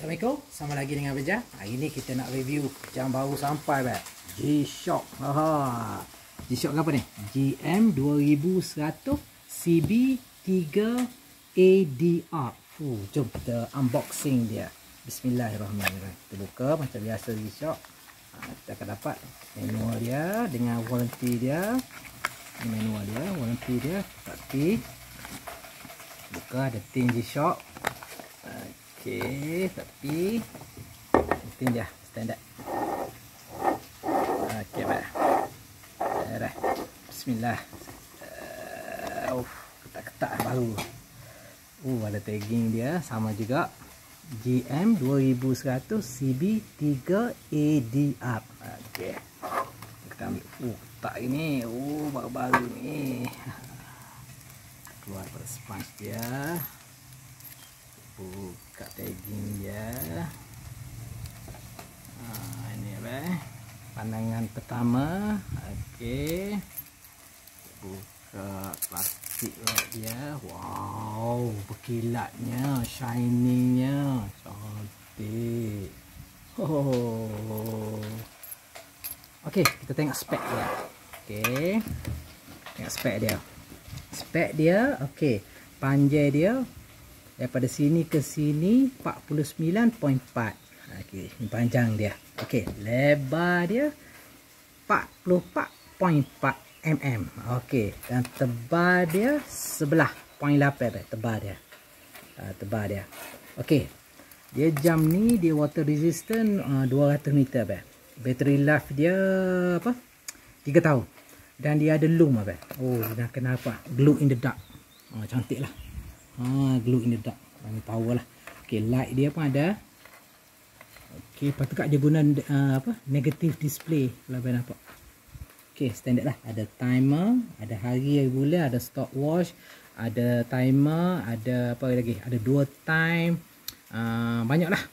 Assalamualaikum, sama lagi dengan Beja. Hari ni kita nak review jam baru sampai G-Shock. G-Shock apa ni? GM2100 CB3ADR. Jom kita unboxing dia. Bismillahirrahmanirrahim. Kita buka macam biasa G-Shock. Kita akan dapat manual dia dengan warranty dia. Ini manual dia, warranty dia. Tapi buka ada tin G-Shock. Okey, tapi tin dia standard. Okey, baik. Dah. Bismillah. Ketak-ketak baru. Ada tagging dia sama juga. GM2100 CB3ADR. Okey. Kita ambil. Ketak ini. Baru-baru ni. Keluar pada sponge dia. Buka tagging dia. Ini pandangan pertama. Okey, buka plastik dia. Wow, berkilatnya, shiningnya, cantik. Okey, kita tengok spek dia. Okey, tengok spek dia. Spek dia, okey, panjang dia daripada sini ke sini 49.4. Okey, ini panjang dia. Okey, lebar dia 44.4 mm. Okey, dan tebal dia 11.8 tebal dia. Tebal dia. Okey. Dia jam ni dia water resistant 200 meter Battery life dia 3 tahun. Dan dia ada loom dah kenapa? Glow in the dark. Cantik lah. Glow in the dark. Ini power lah. Okey, light dia pun ada. Okey, patut dia guna negative display kalau boleh nampak. Okey, standard lah. Ada timer, ada hari bulan, ada stopwatch, ada timer, ada apa lagi? Ada 2 time. Banyaklah.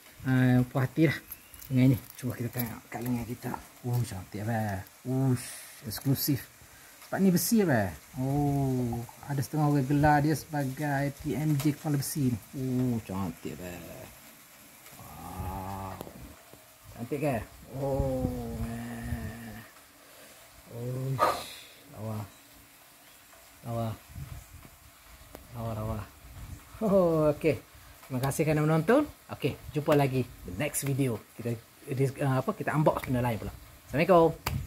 Puas hati lah dengan ini. Cuba kita tengok kat lengan kita. Cantik eksklusif. Sebab ni besi ada setengah orang gelar dia sebagai TMJ kepala besi ni. Cantik wow. Cantik kan? Lawa. Okey. Terima kasih kerana menonton. Okey, jumpa lagi the next video. Kita unbox benda lain pula. Assalamualaikum.